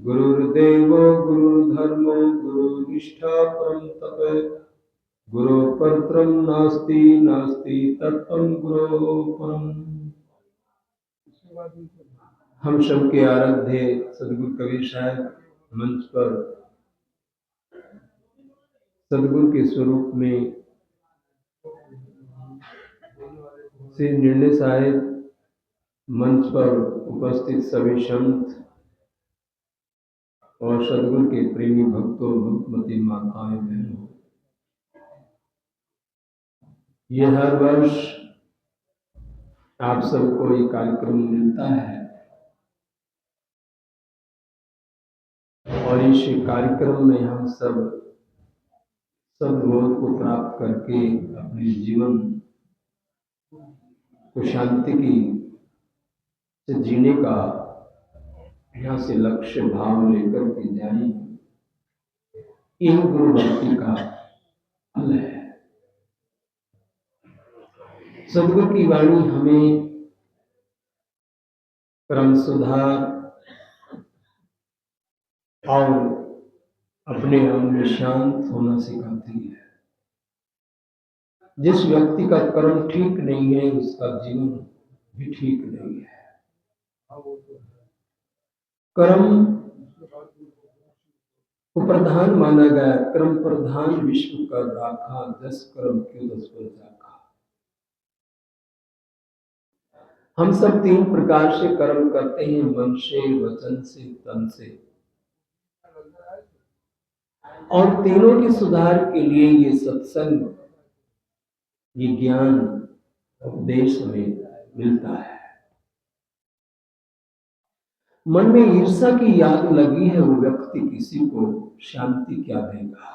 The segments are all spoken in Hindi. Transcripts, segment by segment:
गुरुर्देवो गुरुर्धर्मो गुरुनिष्ठा परं तप गुरो परत्रं नास्ति नास्ति तत्त्वं गुरो परम्। हम सबके आराध्य सदगुरु कबीर साहब मंच पर सदगुरु के स्वरूप में श्री निर्णय साहिब मंच पर उपस्थित सभी संत और सदगुरु के प्रेमी भक्तों भक्तमती माताएं बहनों, ये हर वर्ष आप सबको ये कार्यक्रम मिलता है और इस कार्यक्रम में हम सब सद्बोध को प्राप्त करके अपने जीवन को शांति की से जीने का यहाँ से लक्ष्य भाव लेकर के जाए, यही गुरु भक्ति का फल है। सदगुरु की वाणी हमें क्रम सुधार और अपने मन में शांत होना सिखाती है। जिस व्यक्ति का कर्म ठीक नहीं है उसका जीवन भी ठीक नहीं है। कर्म को प्रधान माना गया, कर्म प्रधान विश्व कर राखा, जस कर्म क्यों दस पर जाखा। हम सब तीन प्रकार से कर्म करते हैं, मन से, वचन से, तन से, और तीनों के सुधार के लिए ये सत्संग, ये ज्ञान उपदेश हमें मिलता है। मन में ईर्ष्या की याद लगी है, वो व्यक्ति किसी को शांति क्या देगा,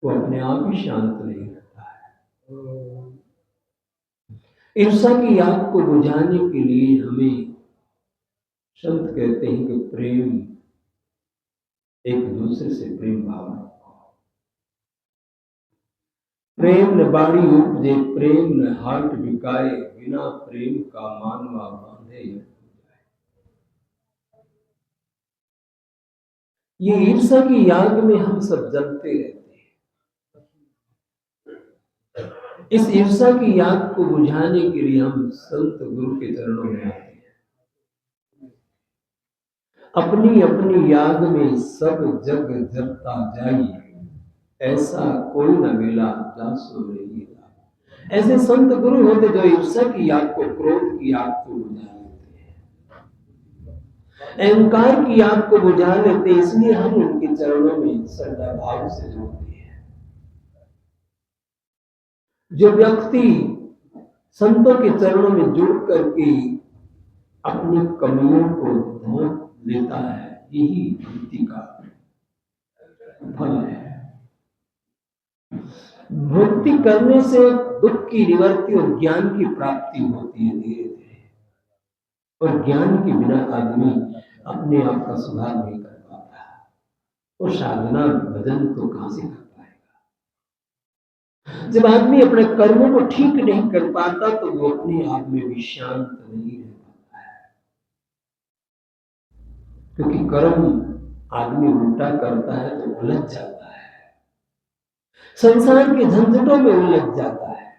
वो अपने आप ही शांत नहीं रहता है। ईर्ष्या की याद को बुझाने के लिए हमें संत कहते हैं कि प्रेम, एक दूसरे से प्रेम भाव रखो। प्रेम न बाड़ी उपजे, प्रेम न हाट बिकाए, बिना प्रेम का मानवा बांधे। ये ईर्ष्या की याद में हम सब जलते रहते हैं। इस ईर्ष्या की याद को बुझाने के लिए हम संत गुरु के चरणों में आते हैं। अपनी अपनी याद में सब जग जरता जाई, ऐसा कोई न मिला जासो रही। ऐसे संत गुरु होते जो ईर्ष्या की याद को, क्रोध की याद को बुझा लेते हैं, अहंकार की याद को बुझा लेते हैं। इसलिए हम उनके चरणों में श्रद्धा भाव से जुड़ते हैं। जो व्यक्ति संतों के चरणों में जुड़ करके अपनी कमियों को ढोंक लेता है, यही भक्ति का फल है। भक्ति करने से दुख की निवृत्ति और ज्ञान की प्राप्ति होती है धीरे धीरे, और ज्ञान के बिना आदमी अपने आप का सुधार नहीं कर पाता, और साधना भजन तो कहां से कर पाएगा। जब आदमी अपने कर्मों को ठीक नहीं कर पाता तो वो अपने आप में भी शांत नहीं रह पाता है, क्योंकि कर्म आदमी उल्टा करता है तो उलझ जाता है, संसार के झंझटों में उलझ जाता है,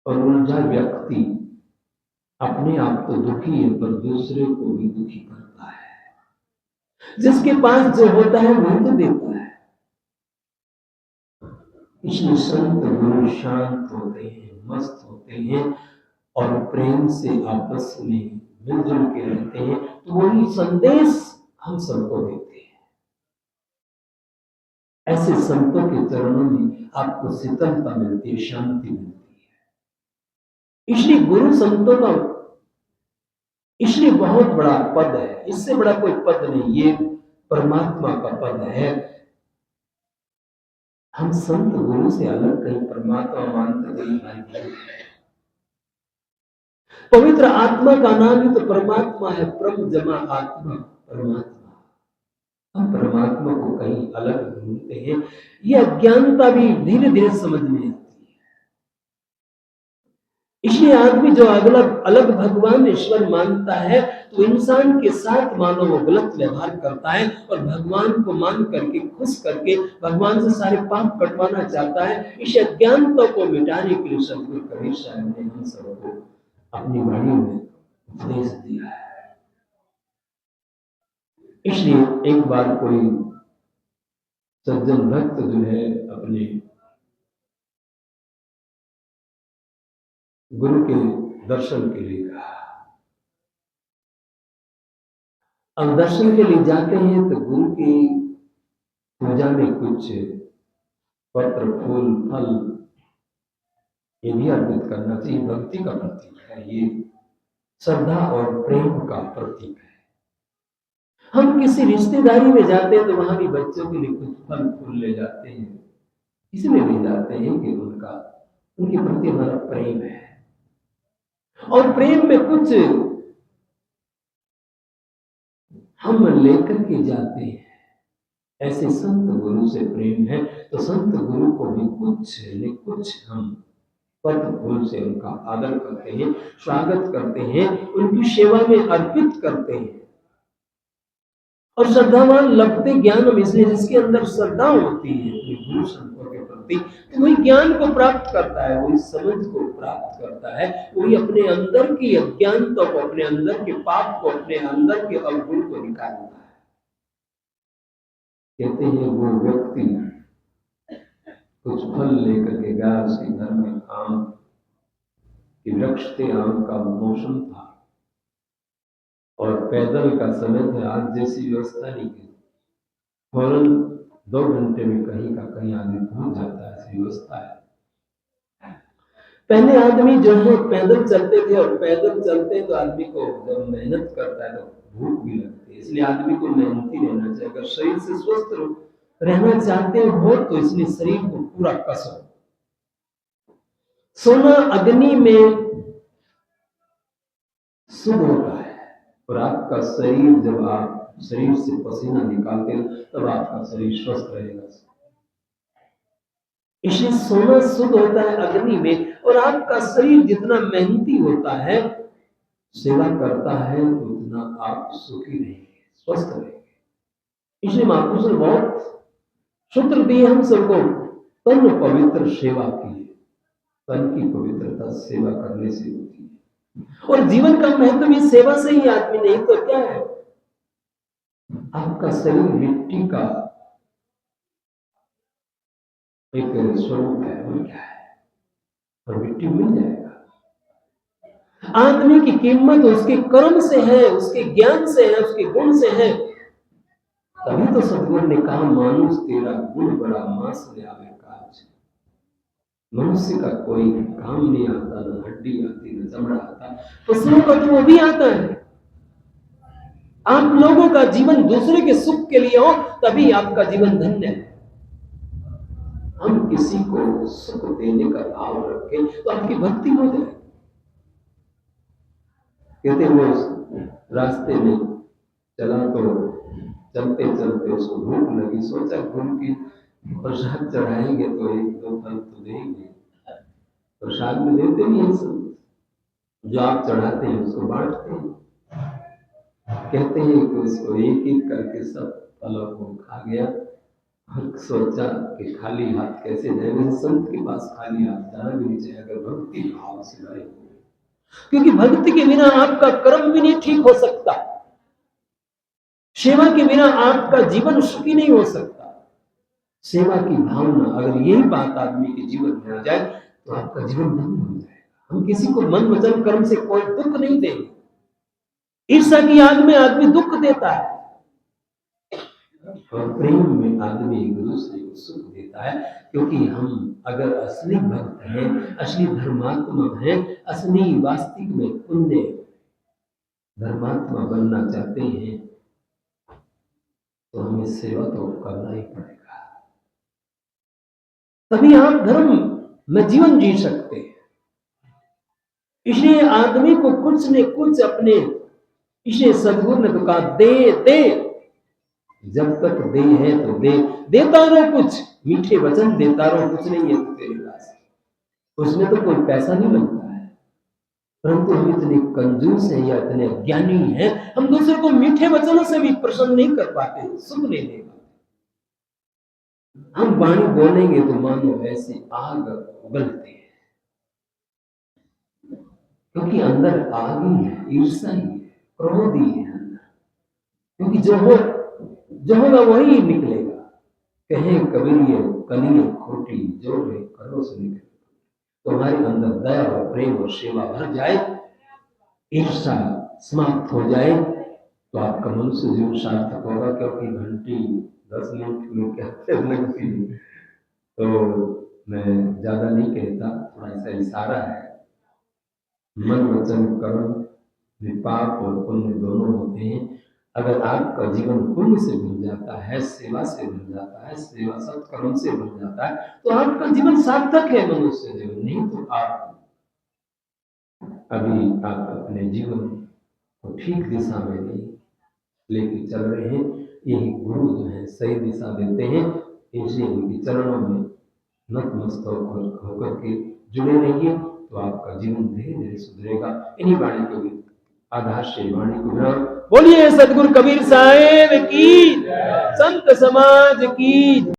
और उलझा व्यक्ति अपने आप तो दुखी है पर दूसरे को भी दुखी करता है। जिसके पास जो होता है वह तो देता है। इसलिए संत गुरु शांत होते हैं, मस्त होते हैं और प्रेम से आपस में मिलजुल के रहते हैं, तो वही संदेश हम सबको देते हैं। ऐसे संतों के चरणों में आपको शीतलता मिलती है, शांति मिलती है। इसलिए गुरु संतों का इसलिए बहुत बड़ा पद है, इससे बड़ा कोई पद नहीं, ये परमात्मा का पद है। हम संत गुरु से अलग कहीं परमात्मा मानते नहीं। पवित्र आत्मा का नाम ही तो परमात्मा है, ब्रह्म जमा आत्मा परमात्मा। हम परमात्मा को कहीं अलग ढूंढते हैं, यह अज्ञानता भी धीरे धीरे समझ में आती है। इसलिए आदमी जो अलग अलग भगवान ईश्वर मानता है तो इंसान के साथ मानो वो गलत व्यवहार करता है और भगवान को मान करके खुश करके भगवान से सारे पाप कटवाना चाहता है। इस अज्ञानता को मिटाने के लिए सदगुरु कबीर साहब ने हम सबको अपनी वाणी में उपदेश दिया है। इसलिए एक बार कोई सज्जन भक्त जो है अपने गुरु के दर्शन के लिए कहा। अब दर्शन के लिए जाते हैं तो गुरु की पूजा में कुछ पत्र फूल फल ये भी अर्पित करना चाहिए। भक्ति का प्रतीक है, ये श्रद्धा और प्रेम का प्रतीक है। हम किसी रिश्तेदारी में जाते हैं तो वहां भी बच्चों के लिए कुछ फल फूल ले जाते हैं, इसलिए ले जाते हैं कि उनके प्रति हमारा प्रेम है। और प्रेम में कुछ हम लेकर के जाते हैं। ऐसे संत गुरु से प्रेम है तो संत गुरु को भी कुछ हम पत्र फूल से उनका आदर करते हैं, स्वागत करते हैं, उनकी सेवा में अर्पित करते हैं। और श्रद्धावान लभते ज्ञान इसलिए जिसके अंदर श्रद्धा होती है गुरु संतों के प्रति तो वही ज्ञान को प्राप्त करता है, वही समझ को प्राप्त करता है, वही अपने अंदर की अज्ञानता को, अपने अंदर के पाप को, अपने अंदर के अवगुण को निकालता है। कहते हैं वो व्यक्ति कुछ फल लेकर के गया, उसके घर में आम के वृक्ष थे, आम का मौसम था और पैदल का समय था, आज जैसी व्यवस्था नहीं थी। फौरन 2 घंटे में कहीं का कहीं आदमी पहुंच जाता है, ऐसी व्यवस्था है। पहले आदमी जो है पैदल चलते थे और पैदल चलते तो आदमी को जब मेहनत करता है तो भूख भी लगती है, इसलिए आदमी को मेहनती रहना चाहिए। अगर शरीर से स्वस्थ रहना चाहते हो तो इसलिए शरीर को पूरा कसो। सोना अग्नि में शुद्ध होता है और आपका शरीर, जब आप शरीर से पसीना निकालते हो तब आपका शरीर स्वस्थ रहेगा। इसलिए सोना शुद्ध होता है अग्नि में और आपका शरीर जितना मेहनती होता है, सेवा करता है, उतना आप सुखी रहेंगे, स्वस्थ रहेंगे। इसलिए महापुरुष ने बहुत सूत्र दिए हम सबको, तन पवित्र सेवा की। तन की पवित्रता सेवा करने से होती है और जीवन का महत्व भी सेवा से ही आदमी, नहीं तो क्या है, आपका शरीर मिट्टी का एक स्वरूप है, वो क्या है, और मिट्टी मिल जाएगा। आदमी की कीमत उसके कर्म से है, उसके ज्ञान से है, उसके गुण से है। तभी तो सदगुरु ने कहा, मानुष तेरा गुण बड़ा मांस ले आवे काज। मनुष्य का कोई काम नहीं आता, न हड्डी आती, न चमड़ा आता, पशुओं का तो वो भी आता है। आप लोगों का जीवन दूसरे के सुख के लिए हो तभी आपका जीवन धन्य है। हम किसी को सुख देने का भाव रखें तो आपकी भक्ति हो जाए। कहते वो रास्ते में चला तो चलते चलते उसको भूख लगी, सोचा गुरु की प्रसाद चढ़ाएंगे तो 1-2 फल तो देंगे। प्रसाद में देते भी हैं सब, जो आप चढ़ाते हैं उसको बांटते हैं। कहते हैं कि उसको एक एक करके सब फलों को खा गया और सोचा कि खाली हाथ कैसे जाए। संत के पास खाली हाथ जाना भी नहीं चाहिए अगर भक्ति भाव से भरे, क्योंकि भक्ति के बिना आपका कर्म भी नहीं ठीक हो सकता, सेवा के बिना आपका जीवन सुखी नहीं हो सकता। सेवा की भावना अगर यही बात आदमी के जीवन में आ जाए तो आपका जीवन धन्य हो जाएगा। हम किसी को मन वचन कर्म से कोई दुख नहीं देंगे। ईर्ष्या की आग में आदमी दुख देता है और प्रेम में आदमी एक दूसरे को सुख देता है। क्योंकि हम अगर असली भक्त हैं, असली धर्मात्मा हैं, असली वास्तविक में पुण्य धर्मात्मा बनना चाहते हैं तो हमें सेवा तो करना ही पड़ेगा, तभी आप धर्म में जीवन जी सकते हैं। इसलिए आदमी को कुछ न कुछ अपने, इसलिए सदगुरु ने तो कहा दे दे, जब तक दे है तो दे, देता रहो कुछ, मीठे वचन देता रहो, कुछ नहीं है तो तेरे पास, उसमें तो कोई पैसा नहीं लगता है। परंतु हम इतने कंजूस हैं या इतने ज्ञानी हैं, हम दूसरे को मीठे वचनों से भी प्रसन्न नहीं कर पाते, सुख नहीं ले पाते। हम वाणी बोलेंगे तो मानो ऐसी आग उगलती है, क्योंकि अंदर आग ही है, ईर्ष्या ही है, क्रोध ही है अंदर। क्योंकि जो होगा वही निकलेगा। कहे कबीर ये कलियां खोटी, जो है करो से निकले। तो हमारे अंदर दया और प्रेम और सेवा भर जाए, ईर्ष्या समाप्त हो जाए, तो आपका मनुष्य जीवन सार्थक होगा। क्योंकि घंटी 10 मिनट में कहते लगती है, तो मैं ज्यादा नहीं कहता, थोड़ा सा इशारा है। मन वचन कर्म पाप और पुण्य दोनों होते हैं। अगर आपका जीवन पुण्य से भर जाता है, सेवा से भर जाता है, सेवा सत्कर्म से भर जाता है, तो आपका जीवन सार्थक है मनुष्य जीवन। नहीं तो आप अभी आप अपने जीवन को ठीक दिशा में नहीं लेके चल रहे हैं। यही गुरु जो है सही दिशा देते हैं, इसलिए उनके चरणों में नतमस्तक होकर के जुड़े रहिए, तो आपका जीवन धीरे धीरे सुधरेगा। इन्हीं वाणी के आधार से वाणी को ग्रहण। बोलिए सदगुरु कबीर साहेब की, संत समाज की।